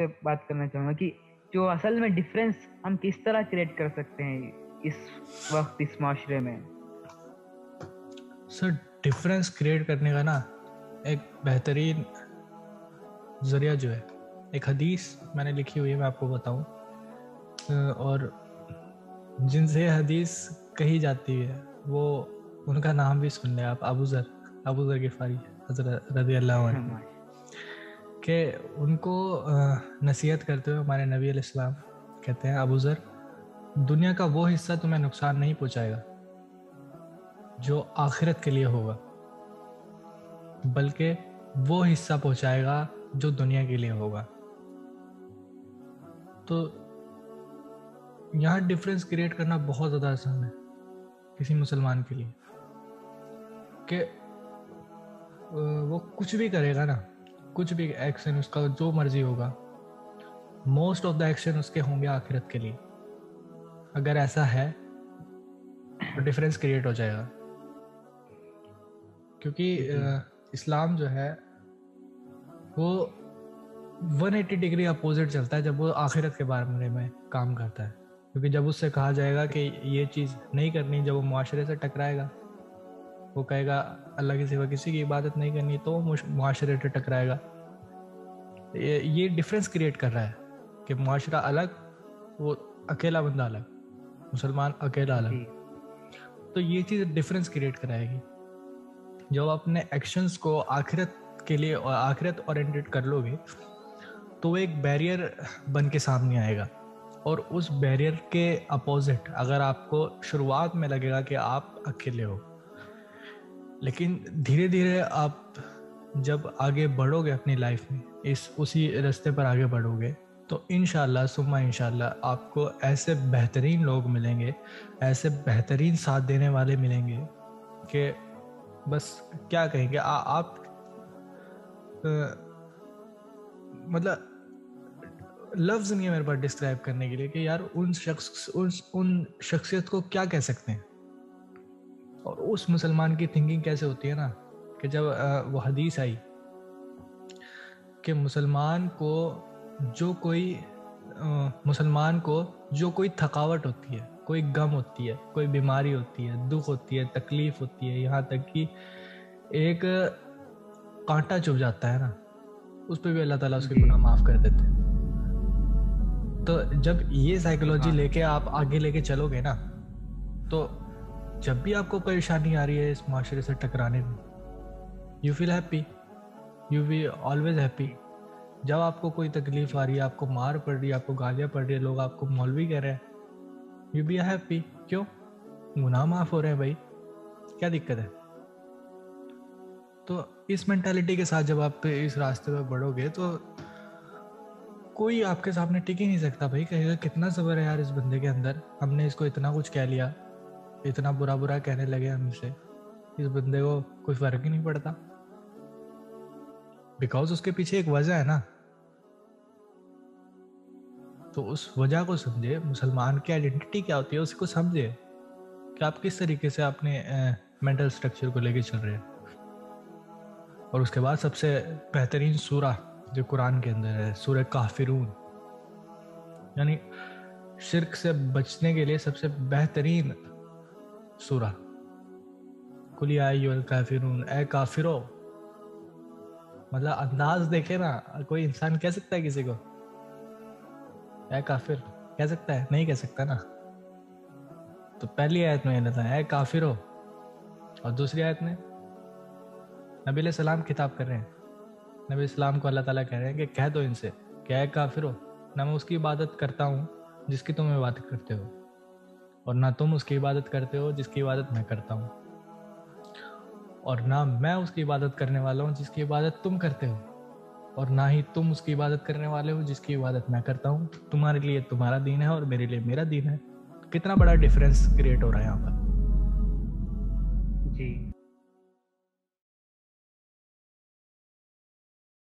से बात करना चाहूँगा कि जो असल में डिफरेंस हम किस तरह क्रिएट कर सकते हैं इस वक्त इस माशरे में। सर डिफरेंस क्रिएट करने का ना एक बेहतरीन ज़रिया जो है, एक हदीस मैंने लिखी हुई है, मैं आपको बताऊं, और जिनसे हदीस कही जाती है वो उनका नाम भी सुन लें आप, अबू ज़र गिफ़ारी हज़रत रज़ी अल्लाह अन्हु, कि उनको नसीहत करते हुए हमारे नबी अलैहिस्सलाम कहते हैं, अबू ज़र, दुनिया का वो हिस्सा तुम्हें नुकसान नहीं पहुंचाएगा जो आखिरत के लिए होगा, बल्कि वो हिस्सा पहुंचाएगा जो दुनिया के लिए होगा। तो यहाँ डिफरेंस क्रिएट करना बहुत ज़्यादा आसान है किसी मुसलमान के लिए, कि वो कुछ भी करेगा ना, कुछ भी एक्शन उसका जो मर्जी होगा, मोस्ट ऑफ द एक्शन उसके होंगे आखिरत के लिए। अगर ऐसा है तो डिफरेंस क्रिएट हो जाएगा, क्योंकि इस्लाम जो है वो 180 डिग्री अपोजिट चलता है जब वो आखिरत के बारे में काम करता है। क्योंकि जब उससे कहा जाएगा कि ये चीज़ नहीं करनी, जब वो मुआशरे से टकराएगा, वो कहेगा अल्लाह के सिवा किसी की इबादत नहीं करनी, तो वो मुआशरे से टकराएगा। ये डिफरेंस क्रिएट कर रहा है कि मुआशरा अलग, वो अकेला बंदा अलग, मुसलमान अकेला अलग। तो ये चीज़ डिफरेंस क्रिएट कराएगी। जब अपने एक्शंस को आखिरत के लिए और आखिरत ओरिएंटेड कर लोगे तो वो एक बैरियर बन के सामने आएगा, और उस बैरियर के अपोजिट अगर आपको शुरुआत में लगेगा कि आप अकेले हो, लेकिन धीरे धीरे आप जब आगे बढ़ोगे अपनी लाइफ में, उसी रास्ते पर आगे बढ़ोगे, तो इंशाल्लाह सुम्मा इंशाल्लाह आपको ऐसे बेहतरीन लोग मिलेंगे, ऐसे बेहतरीन साथ देने वाले मिलेंगे कि बस क्या कहेंगे आप मतलब लफ्ज़ नहीं है मेरे पास डिस्क्राइब करने के लिए कि यार उन शख्सियत को क्या कह सकते हैं। और उस मुसलमान की थिंकिंग कैसे होती है ना, कि जब वो हदीस आई कि मुसलमान को जो कोई थकावट होती है, कोई गम होती है, कोई बीमारी होती है, दुख होती है, तकलीफ होती है, यहाँ तक कि एक कांटा चुभ जाता है ना, उस पर भी अल्लाह ताला उसके गुनाह माफ़ कर देते हैं। तो जब ये साइकोलॉजी लेके आप आगे लेके चलोगे ना, तो जब भी आपको परेशानी आ रही है इस माशरे से टकराने में, you feel happy, you be always happy. जब आपको कोई तकलीफ आ रही है, आपको मार पड़ रही है, आपको गालियाँ पड़ रही है, लोग आपको मौलवी कह रहे हैं, यू बी हैप्पी। क्यों? गुनाह माफ़ हो रहे हैं भाई, क्या दिक्कत है? तो इस मेंटालिटी के साथ जब आप इस रास्ते पर बढ़ोगे तो कोई आपके सामने टिक ही नहीं सकता भाई। कहेगा कितना सब्र है यार इस बंदे के अंदर, हमने इसको इतना कुछ कह लिया, इतना बुरा बुरा कहने लगे हमसे, इस बंदे को कोई फर्क ही नहीं पड़ता। बिकॉज उसके पीछे एक वजह है ना, तो उस वजह को समझे। मुसलमान की आइडेंटिटी क्या होती है उसको समझे, कि आप किस तरीके से अपने मेंटल स्ट्रक्चर को लेके चल रहे हैं। और उसके बाद सबसे बेहतरीन सूरा जो कुरान के अंदर है, सूरह काफिरून, यानी शिर्क से बचने के लिए सबसे बेहतरीन सूरा। कुल या अय्युहल काफिरून, ए काफिरो। मतलब अंदाज देखे ना, कोई इंसान कह सकता है किसी को ए काफिर? कह सकता है? नहीं कह सकता ना। तो पहली आयत में कहता है ए काफिरो, और दूसरी आयत में नबी सलाम खिताब कर रहे हैं, नबी इस्लाम को अल्लाह ताला कह रहे हैं कि कह दो इनसे कि ए काफिरो, ना मैं उसकी इबादत करता हूँ जिसकी तुम इबादत करते हो, और ना तुम उसकी इबादत करते हो जिसकी इबादत मैं करता हूँ, और ना मैं उसकी इबादत करने वाला हूँ जिसकी इबादत तुम करते हो, और ना ही तुम उसकी इबादत करने वाले हो जिसकी इबादत मैं करता हूँ। तुम्हारे लिए तुम्हारा दीन है और मेरे लिए मेरा दीन है। कितना बड़ा डिफरेंस क्रिएट हो रहा है यहाँ पर। जी